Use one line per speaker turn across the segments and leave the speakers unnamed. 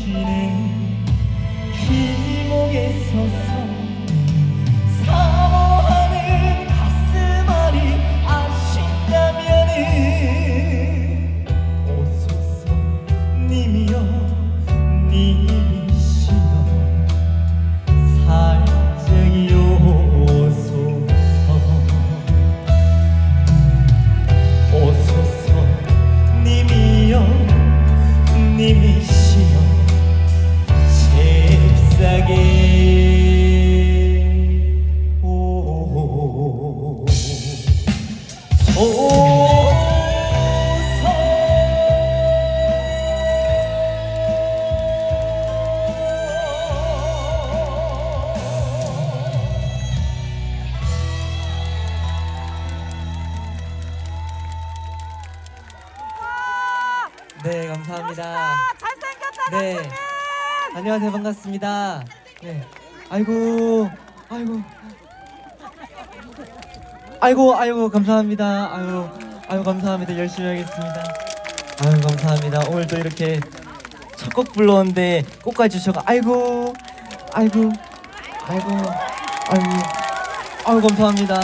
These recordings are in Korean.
당신은 길목에 서서 사모하는 가슴앓이 아신다면은 오소서 님이여 님이시여 살짝이 오소서 오소서 님이여 님이시여 잽싸게 네, 감사합니다.
잘생겼다.
네.
가수님.
안녕하세요. 반갑습니다. 네. 아이고 감사합니다. 아유 감사합니다. 열심히 하겠습니다. 아유 감사합니다. 오늘 또 이렇게 첫 곡 불러오는데 꽃까지 주셔가 아이고 감사합니다.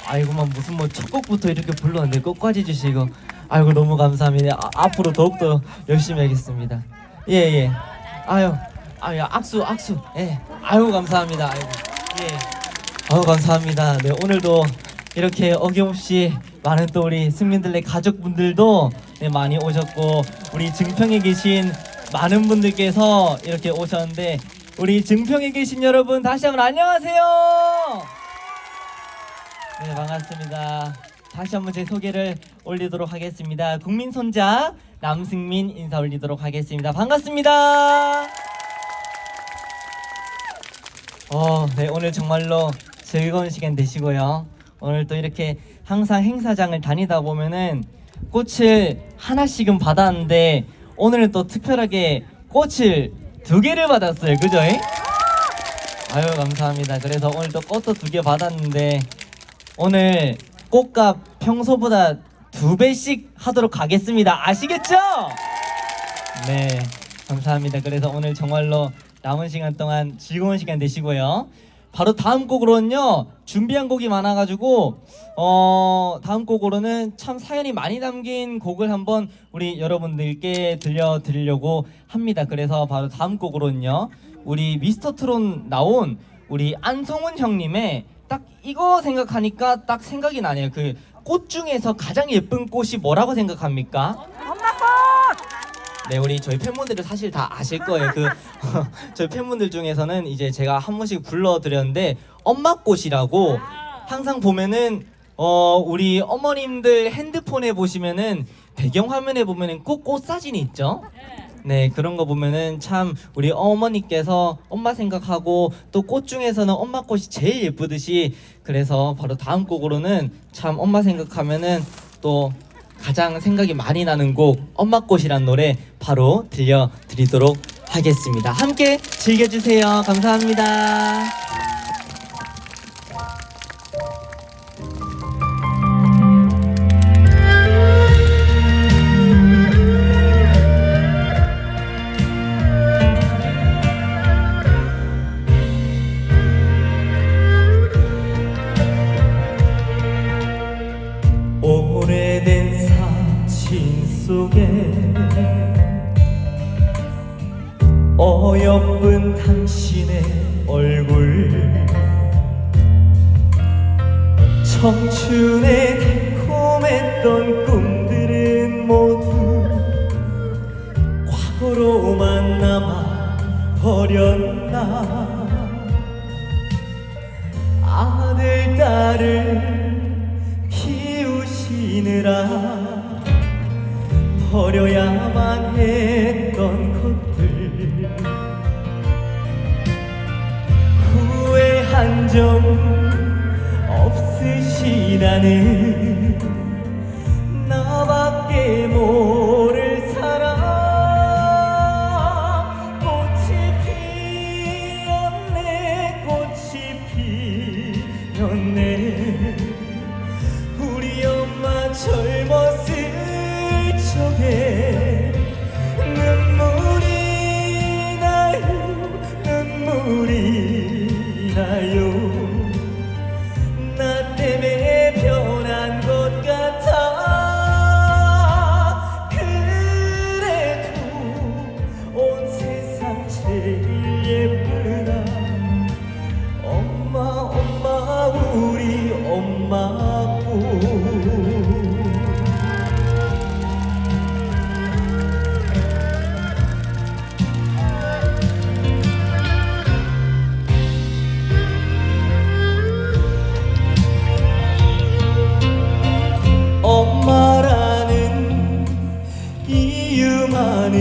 아이고만 무슨 뭐 첫 곡부터 이렇게 불렀는데 꽃까지 주시고 아이고 너무 감사합니다. 앞으로 더욱더 열심히 하겠습니다. 예. 아유 악수. 예. 아유 감사합니다. 아이고 예. 아유 감사합니다. 네 오늘도 이렇게 어김없이 많은 또 우리 승민들의 가족분들도 네, 많이 오셨고 우리 증평에 계신 많은 분들께서 이렇게 오셨는데 우리 증평에 계신 여러분 다시 한번 안녕하세요. 네 반갑습니다. 다시 한번 제 소개를 올리도록 하겠습니다. 국민 손자 남승민 인사 올리도록 하겠습니다. 반갑습니다. 네 오늘 정말로 즐거운 시간 되시고요. 오늘 또 이렇게 항상 행사장을 다니다 보면은 꽃을 하나씩은 받았는데 오늘은 또 특별하게 꽃을 2개를 받았어요. 그죠? 아유 감사합니다. 그래서 오늘 또 꽃도 2개 받았는데 오늘 꽃값 평소보다 2배씩 하도록 하겠습니다. 아시겠죠? 네 감사합니다. 그래서 오늘 정말로 남은 시간 동안 즐거운 시간 되시고요. 바로 다음 곡으로는요 준비한 곡이 많아가지고 다음 곡으로는 참 사연이 많이 담긴 곡을 한번 우리 여러분들께 들려드리려고 합니다. 그래서 바로 다음 곡으로는요 우리 미스터트론 나온 우리 안성훈 형님의 딱 이거 생각하니까 딱 생각이 나네요. 그 꽃 중에서 가장 예쁜 꽃이 뭐라고 생각합니까?
엄마꽃.
네, 우리 저희 팬분들은 사실 다 아실 거예요. 그 저희 팬분들 중에서는 이제 제가 한 번씩 불러드렸는데 엄마꽃이라고 항상 보면은 우리 어머님들 핸드폰에 보시면은 배경화면에 보면은 꼭 꽃 사진이 있죠. 네 그런 거 보면은 참 우리 어머니께서 엄마 생각하고 또 꽃 중에서는 엄마꽃이 제일 예쁘듯이 그래서 바로 다음 곡으로는 참 엄마 생각하면은 또 가장 생각이 많이 나는 곡 엄마꽃이란 노래 바로 들려드리도록 하겠습니다. 함께 즐겨주세요. 감사합니다. 오래된 사진 속에 어여쁜 당신의 얼굴 청춘의 달콤했던 꿈들은 모두 과거로만 남아 버렸나 아들 딸을 키우시느라 버려야만 했던 것들 후회 한 점 없으시다는 나밖에 모를 사람 꽃이 피었네 꽃이 피었네 우리 엄마 젊었을 적에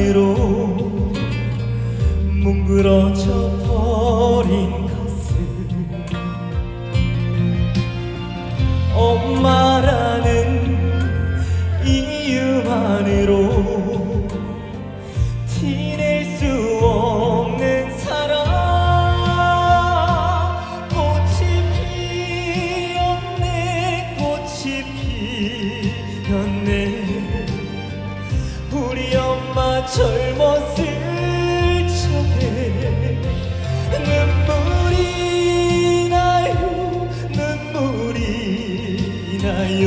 안으로 뭉그러져 버린 가슴 엄마라는 이유만으로 티낼 수 없는 사랑 꽃이 피었네 꽃이 피었네 우리 엄마 젊었을 적에 눈물이 나요 눈물이 나요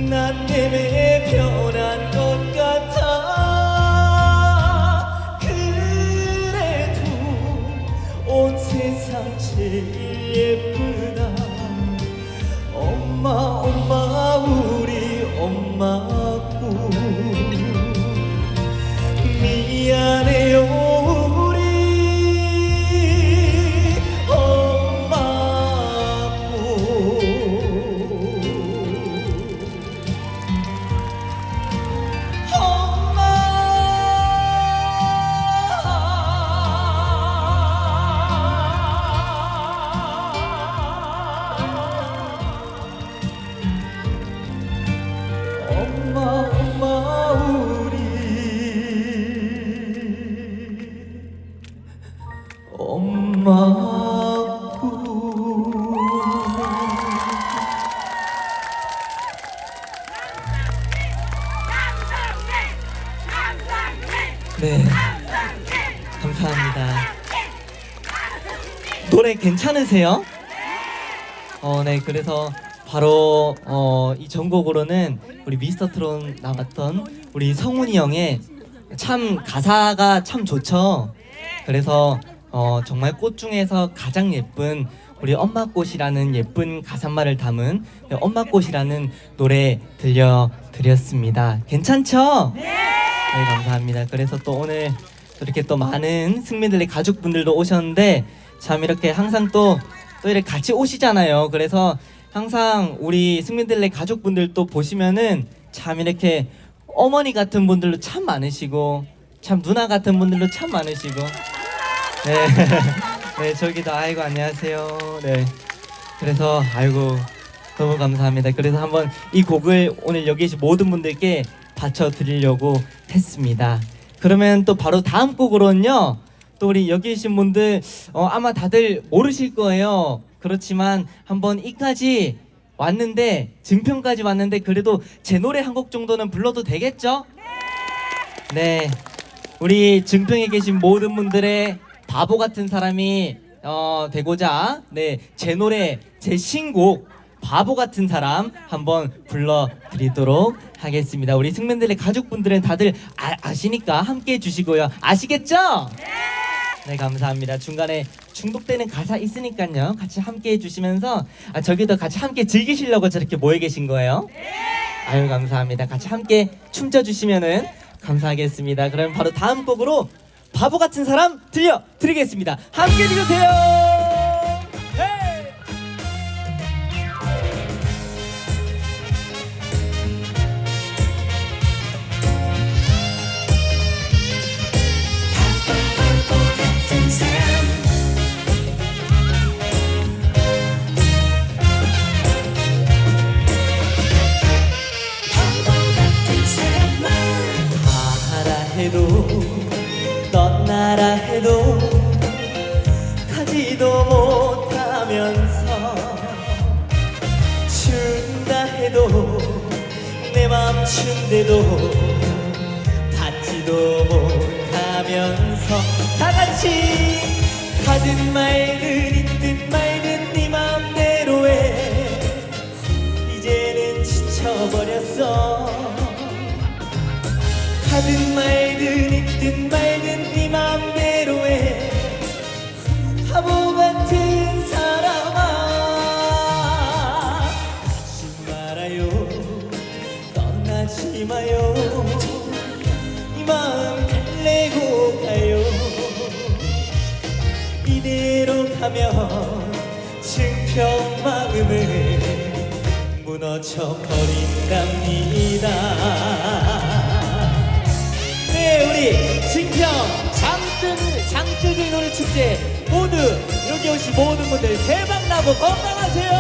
난 때문에 변한 것 같아 그래도 온 세상 제일 예쁘다 엄마 엄마 우리 엄마고 미안해요 우리 엄마고 엄마 엄마 우리 엄마고 네 감사합니다. 노래 괜찮으세요? 네 그래서 바로 이 전곡으로는 우리 미스터트롯 나왔던 우리 성훈이 형의 참 가사가 참 좋죠. 그래서 정말 꽃 중에서 가장 예쁜 우리 엄마꽃이라는 예쁜 가사말을 담은 엄마꽃이라는 노래 들려드렸습니다. 괜찮죠? 네 감사합니다. 그래서 또 오늘 이렇게 또 많은 승민들의 가족분들도 오셨는데 참 이렇게 항상 또 이렇게 같이 오시잖아요. 그래서 항상 우리 승민들의 가족분들도 보시면은 참 이렇게 어머니 같은 분들도 참 많으시고 참 누나 같은 분들도 참 많으시고 네, 네 저기도 아이고 안녕하세요. 네 그래서 아이고 너무 감사합니다. 그래서 한번 이 곡을 오늘 여기 계신 모든 분들께 바쳐드리려고 했습니다. 그러면 또 바로 다음 곡으로는요 또 우리 여기 계신 분들 아마 다들 모르실 거예요. 그렇지만 한번 이까지 왔는데 증평까지 왔는데 그래도 제 노래 한 곡 정도는 불러도 되겠죠? 네 우리 증평에 계신 모든 분들의 바보 같은 사람이 되고자 네 제 노래 제 신곡 바보 같은 사람 한번 불러드리도록 하겠습니다. 우리 승민들의 가족분들은 다들 아시니까 함께 해주시고요. 아시겠죠? 네 감사합니다. 중간에 중독되는 가사 있으니까요 같이 함께 해주시면서 저기도 같이 함께 즐기시려고 저렇게 모여 계신 거예요? 아유 감사합니다. 같이 함께 춤춰주시면은 감사하겠습니다. 그럼 바로 다음 곡으로 바보 같은 사람 들려드리겠습니다. 함께 해주세요. 해도 떠나라 해도 가지도 못하면서 준다 해도 내 맘 준대도 받지도 못하면서 다같이 가든 말든 있든 말든 네 맘대로 해 이제는 지쳐버렸어 가든 말든 있든 말든 네 맘대로 해 바보 같은 사람아 가지 말아요 떠나지 마요 이 마음 달래고 가요 이대로 가면 증평 마음을 무너져 버린답니다 찌질 노래 축제 모두 여기 오신 모든 분들 대박 나고 건강하세요.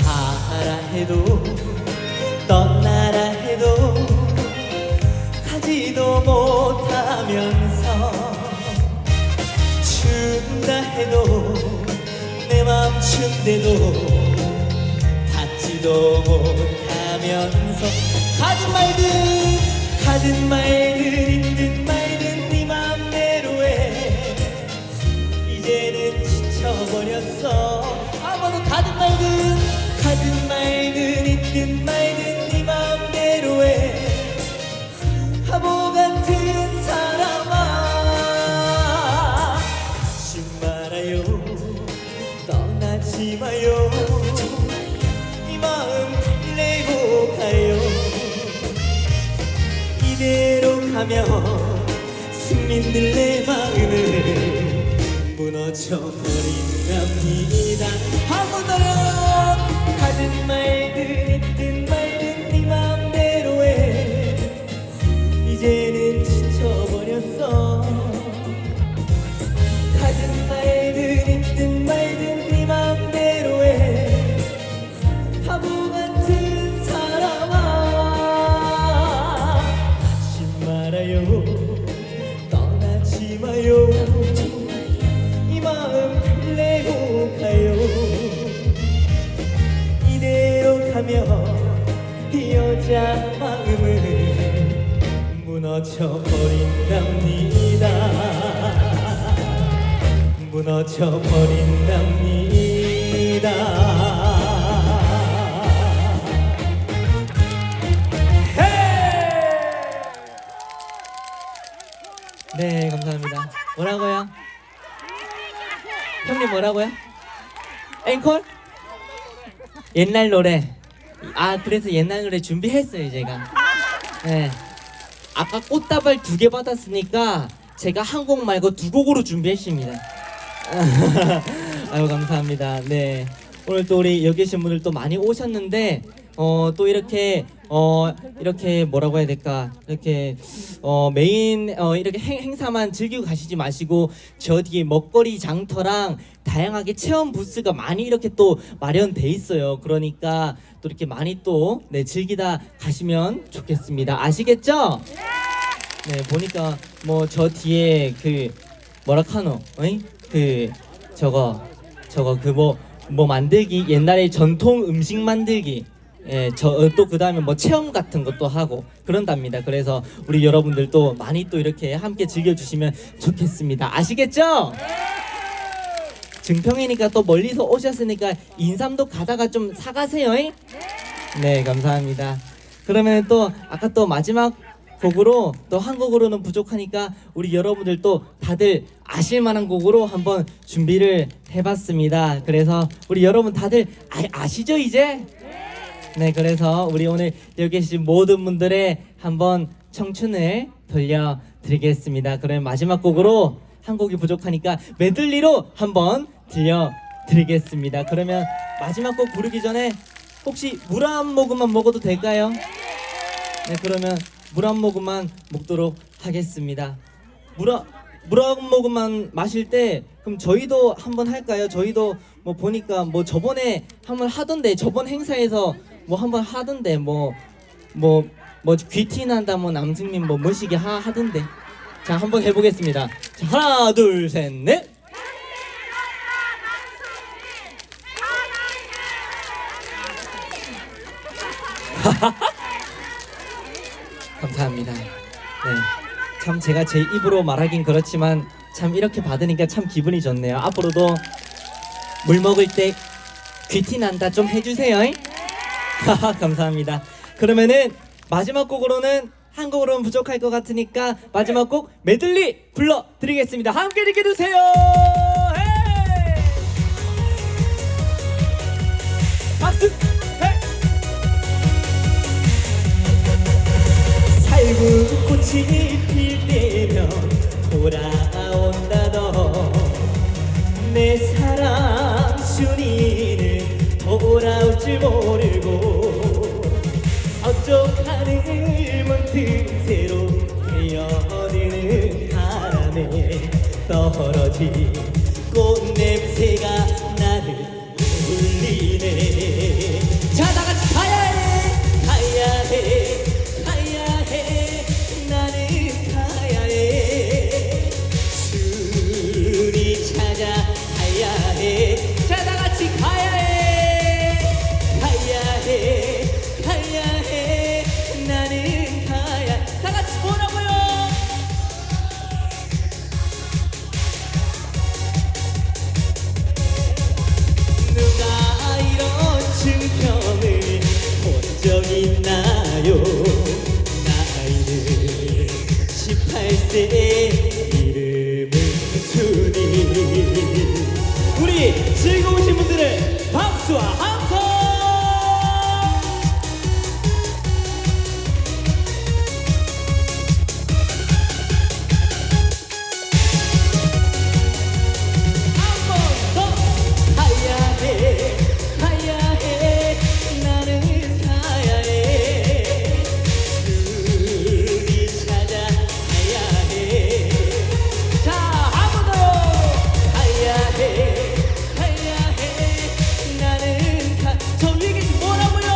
가라 해도 떠나라 해도 가지도 못하면서 춘다 해도 내 맘 춘대도 닿지도 못하면서 가든 말든 있든 말든 네 맘대로 해 이제는 지쳐버렸어. 아무도 가든 말든 있든 말든 네 맘대로 해 바보 같은 사람아 가지 말아요 떠나지 마요 이 마음 달래고 가요 이대로 가면 승민들 내 마음을 무너져버린답니다. 한번 더요. 가든 말든 있든 말든 네 맘대로 해 이제는 지쳐버렸어. 가든 말든 있든 말든 네 맘대로 해 바보 같은 사람아 가지 말아요 떠나지 마요 이 마음 달래고 가요 이대로 가면 이 여자 마음을 무너져버린답니다. 무너져버린답니다. 네, 감사합니다. 뭐라고요? 형님 뭐라고요? 앵콜? 옛날 노래. 아, 그래서 옛날 노래 준비했어요 제가. 네. 아까 꽃다발 2개 받았으니까 제가 한 곡 말고 2곡으로 준비했습니다. 아유 감사합니다. 네. 오늘 또 우리 여기 계신 분들 또 많이 오셨는데 또 이렇게 이렇게 뭐라고 해야 될까 이렇게 메인 이렇게 행사만 즐기고 가시지 마시고 저 뒤에 먹거리 장터랑 다양하게 체험 부스가 많이 이렇게 또 마련돼 있어요. 그러니까 또 이렇게 많이 또 네, 즐기다 가시면 좋겠습니다. 아시겠죠? 네, 보니까 뭐 저 뒤에 그 뭐라카노 그 저거 그 뭐 만들기 옛날에 전통 음식 만들기 예, 또 그 다음에 뭐 체험 같은 것도 하고 그런답니다. 그래서 우리 여러분들도 많이 또 이렇게 함께 즐겨주시면 좋겠습니다. 아시겠죠? 증평이니까 또 멀리서 오셨으니까 인삼도 가다가 좀 사가세요. 네, 감사합니다. 그러면 또 아까 또 마지막 곡으로 또 한 곡으로는 부족하니까 우리 여러분들 또 다들 아실만한 곡으로 한번 준비를 해봤습니다. 그래서 우리 여러분 다들 아시죠 이제? 네, 그래서 우리 오늘 여기 계신 모든 분들의 한번 청춘을 돌려드리겠습니다. 그러면 마지막 곡으로 한 곡이 부족하니까 메들리로 한번 들려드리겠습니다. 그러면 마지막 곡 부르기 전에 혹시 물 한 모금만 먹어도 될까요? 네, 그러면 물 한 모금만 먹도록 하겠습니다. 물 한 모금만 마실 때 그럼 저희도 한번 할까요? 저희도 뭐 보니까 뭐 저번에 한번 하던데 저번 행사에서 뭐 한번 하던데 뭐 귀티 난다 뭐 남승민 뭐 머시기 하던데 자 한번 해보겠습니다. 자, 하나 둘 셋 넷. 감사합니다. 네, 참 제가 제 입으로 말하긴 그렇지만 참 이렇게 받으니까 참 기분이 좋네요. 앞으로도 물 먹을 때 귀티 난다 좀 해주세요. 감사합니다. 그러면은 마지막 곡으로는 한 곡으로는 부족할 것 같으니까 마지막 곡 메들리 불러드리겠습니다. 함께 느껴주세요. 박수. 살구 꽃이 필 때면 돌아온다 너 내 사랑 순이는 돌아올 줄 모르고 서쪽 하늘 문틈 새로 스며드는 바람에 떨어진 꽃냄새가 나를 울리네. 자, 다같이 가야해 가야해 가야해 나는 가야해 순이 찾아 가야해. 자, 다같이 가야해 가야해 가야해 나는 가야. 다같이 뭐라고요? 누가 이런 증평을 본 적 있나요? 나이는 18세 이름은 순이. 우리 즐거우신 분들을 박수와 함성. 한 번 더 가야해 가야해 나는 가야해 순이 찾아 가야해. 자, 한 번 더요. 가야해 가야해 나는 가. 저 위에 계신 뭐라고요?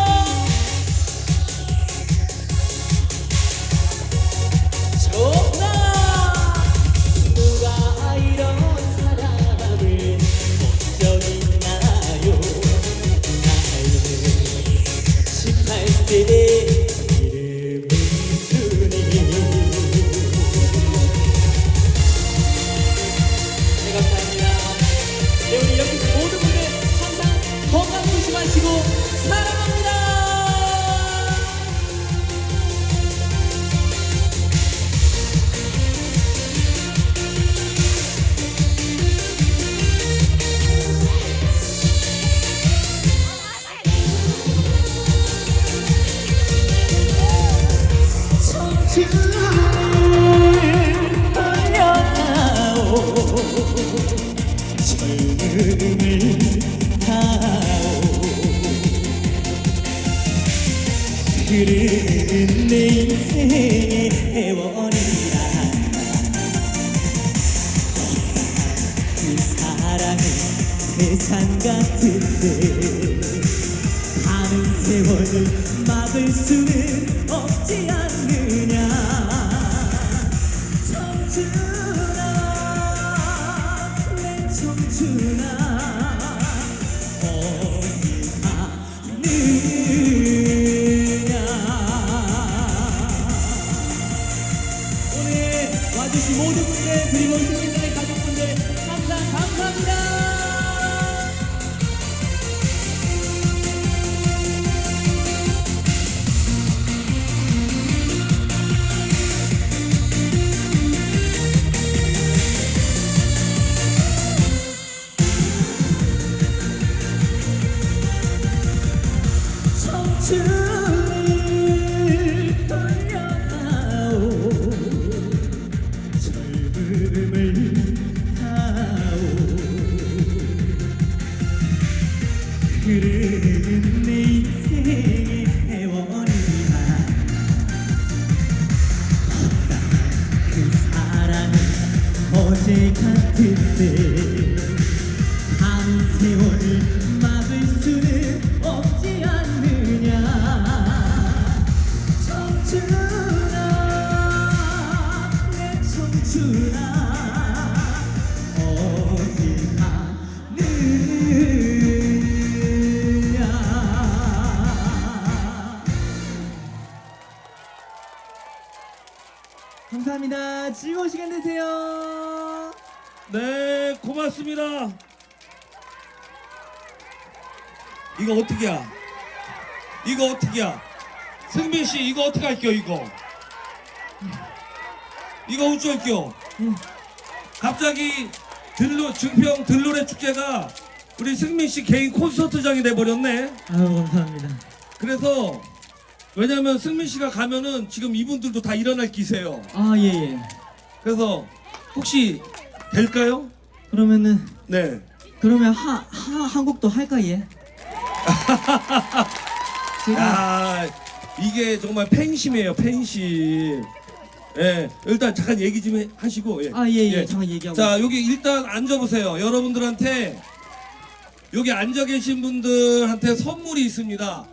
좋나. 누가 이런 사람을 본 적 있나요? 나이는 18세 이름은 순이. 네, 감사합니다. 네, 우리 여기 모든 분들 항상 건강 조심하시고 사랑합니다. 청춘을 돌려다오 젊음을 다오 흐르는 내 인생의 애원이라 그 사랑은 세상 같은데 가는 세월을 막을 수는 없지 않느냐. 청춘아 내 청춘아 어디 가느냐. 오늘 와주신 모든 분들 그리고 승민들의 가족분들 항상 감사합니다. 청춘을 돌려다오 젊음을 다오 흐르는 내 인생의 애원이라 그 사랑은 어제 같은데 한 세월을 막을 수는 없지 않느냐. 청춘아 내 청춘아 어디 가느냐. 감사합니다. 즐거운 시간 되세요.
네, 고맙습니다. 이거 어떻게야? 이거 어떻게야? 승민 씨 이거 어떻게 할게요? 이거 어쩔게요? 갑자기 증평 들노래 축제가 우리 승민 씨 개인 콘서트장이 돼버렸네.
아유, 감사합니다.
그래서 왜냐면 승민 씨가 가면은 지금 이분들도 다 일어날 기세요.
아, 예.
그래서 혹시 될까요?
그러면은
네.
그러면 한 곡도 할까, 예?
야, 이게 정말 팬심이에요, 팬심. 예, 일단 잠깐 얘기 좀 하시고. 예.
예. 잠깐 얘기하고.
자, 여기 일단 앉아보세요. 여러분들한테 여기 앉아 계신 분들한테 선물이 있습니다.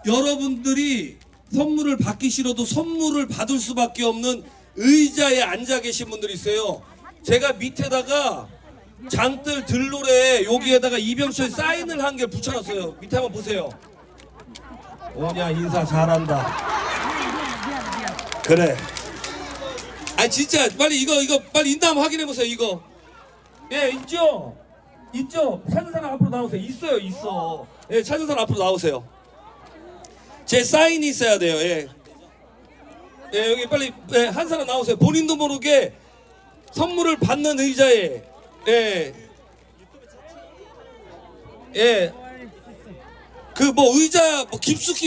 여러분들이 선물을 받기 싫어도 선물을 받을 수밖에 없는 의자에 앉아 계신 분들이 있어요. 제가 밑에다가 장뜰 들노래 여기에다가 이병철 사인을 한 개 붙여놨어요. 밑에 한번 보세요. 오냐 인사 잘한다. 그래. 아 진짜 빨리 이거 빨리 인담 확인해 보세요. 이거. 예 있죠. 있죠. 찾은 사람 앞으로 나오세요. 있어요. 있어. 예 찾은 사람 앞으로 나오세요. 제 사인이 있어야 돼요. 예. 예 여기 빨리 예, 한 사람 나오세요. 본인도 모르게 선물을 받는 의자에 예. 예. 그 뭐 의자 뭐 깊숙이